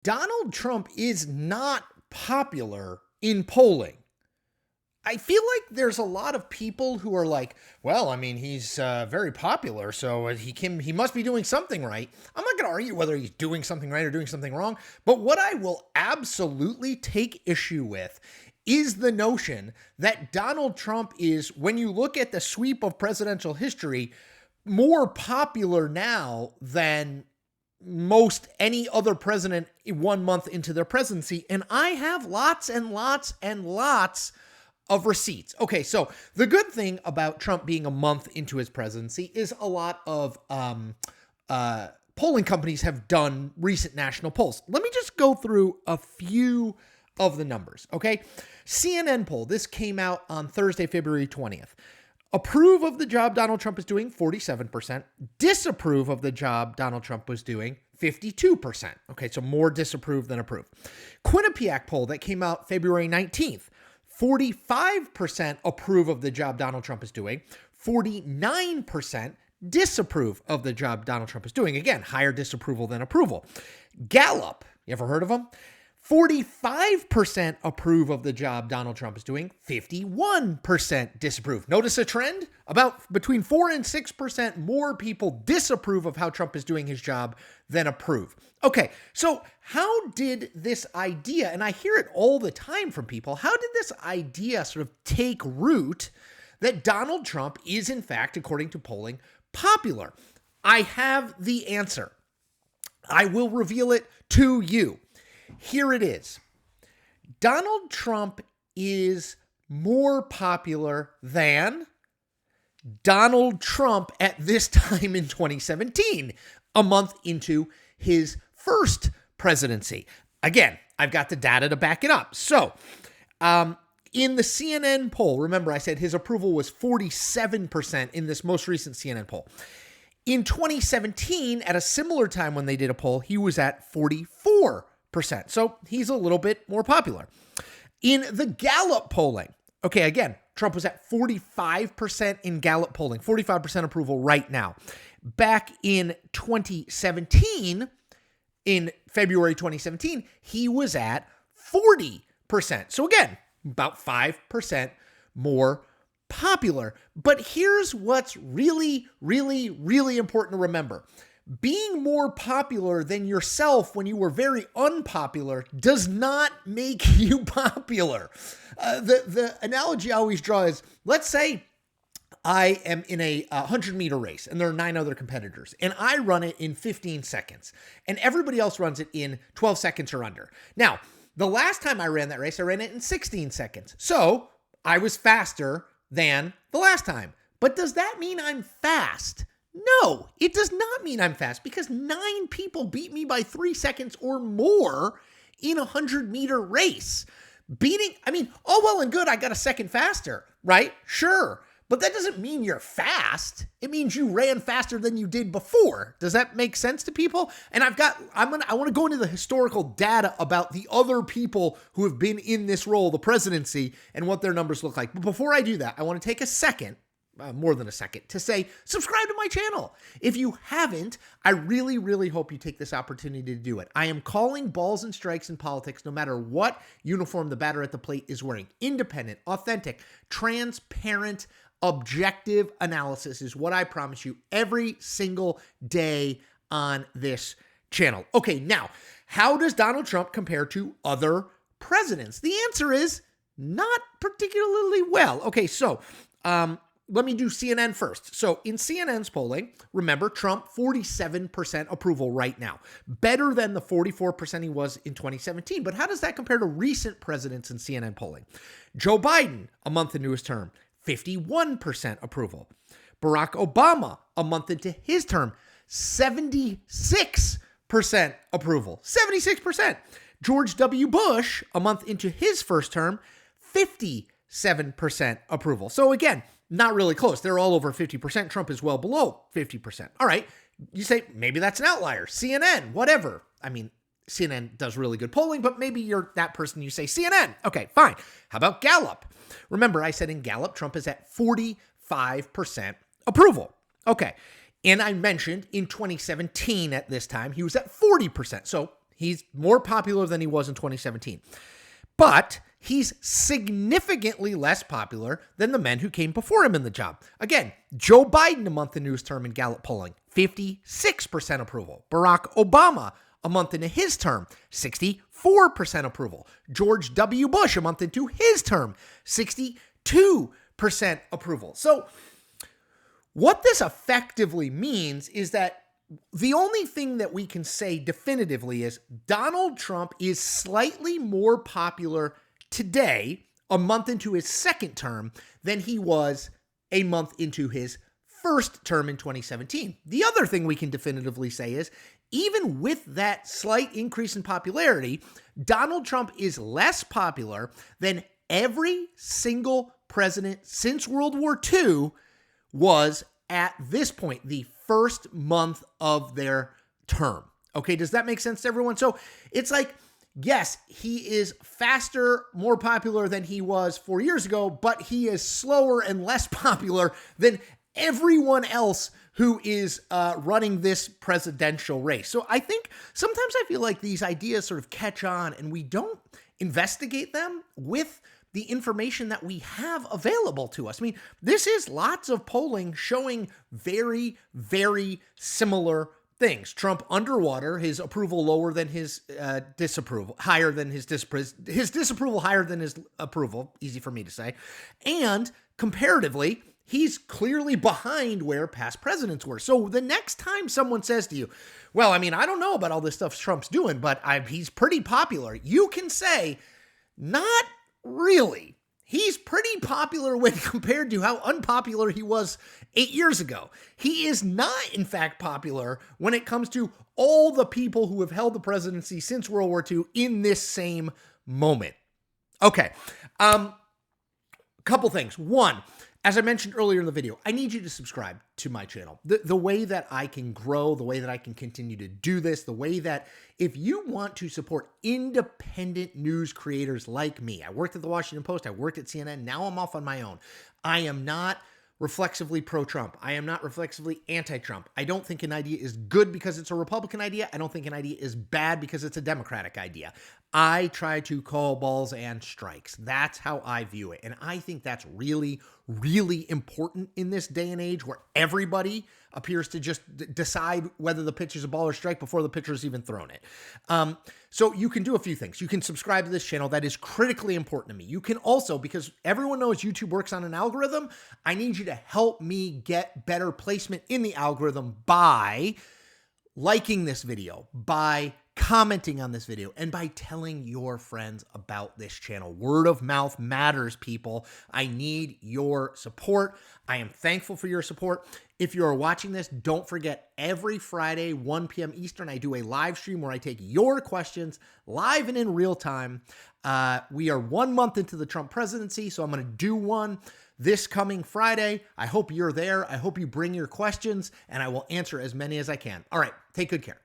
Donald Trump is not popular in polling. I feel like there's a lot of people who are like, well, I mean, he's very popular, so he must be doing something right. I'm not going to argue whether he's doing something right or doing something wrong, but what I will absolutely take issue with is the notion that Donald Trump is, when you look at the sweep of presidential history, more popular now than most any other president 1 month into their presidency. And I have lots and lots and lots of receipts. Okay, so the good thing about Trump being a month into his presidency is a lot of polling companies have done recent national polls. Let me just go through a few of the numbers, okay? CNN poll, this came out on Thursday, February 20th. Approve of the job Donald Trump is doing, 47%. Disapprove of the job Donald Trump was doing, 52%. Okay, so more disapprove than approve. Quinnipiac poll that came out February 19th, 45% approve of the job Donald Trump is doing, 49% disapprove of the job Donald Trump is doing. Again, higher disapproval than approval. Gallup, you ever heard of them? 45% approve of the job Donald Trump is doing, 51% disapprove. Notice a trend? About between 4 and 6% more people disapprove of how Trump is doing his job than approve. Okay, so how did this idea, and I hear it all the time from people, how did this idea sort of take root that Donald Trump is, in fact, according to polling, popular? I have the answer. I will reveal it to you. Here it is. Donald Trump is more popular than Donald Trump at this time in 2017, a month into his first presidency. Again, I've got the data to back it up. So, in the CNN poll, remember I said his approval was 47% in this most recent CNN poll. In 2017, at a similar time when they did a poll, he was at 44%. So he's a little bit more popular. In the Gallup polling, okay, again, Trump was at 45% in Gallup polling, 45% approval right now. Back in 2017, in February 2017, he was at 40%. So again, about 5% more popular. But here's what's really, really, really important to remember. Being more popular than yourself when you were very unpopular does not make you popular. The analogy I always draw is, let's say I am in a 100-meter race and there are 9 other competitors and I run it in 15 seconds and everybody else runs it in 12 seconds or under. Now, the last time I ran that race, I ran it in 16 seconds. So I was faster than the last time. But does that mean I'm fast? No, it does not mean I'm fast because 9 people beat me by 3 seconds or more in a 100-meter race. All well and good, I got a second faster, right? Sure. But that doesn't mean you're fast. It means you ran faster than you did before. Does that make sense to people? And I want to go into the historical data about the other people who have been in this role, the presidency, and what their numbers look like. But before I do that, I want to take a second, more than a second, to say, subscribe to my channel. If you haven't, I really, really hope you take this opportunity to do it. I am calling balls and strikes in politics no matter what uniform the batter at the plate is wearing. Independent, authentic, transparent, objective analysis is what I promise you every single day on this channel. Okay, now, how does Donald Trump compare to other presidents? The answer is not particularly well. Okay, so, let me do CNN first. So in CNN's polling, remember, Trump, 47% approval right now. Better than the 44% he was in 2017. But how does that compare to recent presidents in CNN polling? Joe Biden, a month into his term, 51% approval. Barack Obama, a month into his term, 76% approval. 76%. George W. Bush, a month into his first term, 57% approval. So again, not really close. They're all over 50%. Trump is well below 50%. All right. You say, maybe that's an outlier. CNN, whatever. I mean, CNN does really good polling, but maybe you're that person, you say CNN. Okay, fine. How about Gallup? Remember, I said in Gallup, Trump is at 45% approval. Okay. And I mentioned in 2017 at this time, he was at 40%. So He's more popular than he was in 2017. But he's significantly less popular than the men who came before him in the job. Again, Joe Biden, a month into his term in Gallup polling, 56% approval. Barack Obama, a month into his term, 64% approval. George W. Bush, a month into his term, 62% approval. So what this effectively means is that the only thing that we can say definitively is Donald Trump is slightly more popular today, a month into his second term, than he was a month into his first term in 2017. The other thing we can definitively say is, even with that slight increase in popularity, Donald Trump is less popular than every single president since World War II was at this point, the first month of their term. Okay, does that make sense to everyone? So it's like, yes, he is faster, more popular than he was 4 years ago, but he is slower and less popular than everyone else who is running this presidential race. So I think sometimes I feel like these ideas sort of catch on and we don't investigate them with the information that we have available to us. I mean, this is lots of polling showing very, very similar things. Trump underwater, his approval lower than his disapproval, higher than his disapproval higher than his approval, easy for me to say. And comparatively, he's clearly behind where past presidents were. So the next time someone says to you, well, I mean, I don't know about all this stuff Trump's doing, but he's pretty popular, you can say, not really. He's pretty popular when compared to how unpopular he was 8 years ago. He is not, in fact, popular when it comes to all the people who have held the presidency since World War II in this same moment. Okay, couple things. One, as I mentioned earlier in the video, I need you to subscribe to my channel. The way that I can grow, the way that I can continue to do this, the way that if you want to support independent news creators like me, I worked at the Washington Post, I worked at CNN, now I'm off on my own. I am not reflexively pro-Trump. I am not reflexively anti-Trump. I don't think an idea is good because it's a Republican idea. I don't think an idea is bad because it's a Democratic idea. I try to call balls and strikes. That's how I view it. And I think that's really, really important in this day and age where everybody appears to just decide whether the pitch is a ball or strike before the pitcher has even thrown it. So you can do a few things. You can subscribe to this channel. That is critically important to me. You can also, because everyone knows YouTube works on an algorithm, I need you to help me get better placement in the algorithm by liking this video, by commenting on this video, and by telling your friends about this channel. Word of mouth matters, people. I need your support. I am thankful for your support. If you are watching this, don't forget every Friday, 1 p.m. Eastern, I do a live stream where I take your questions live and in real time. We are 1 month into the Trump presidency, so I'm going to do one this coming Friday. I hope you're there. I hope you bring your questions, and I will answer as many as I can. All right, take good care.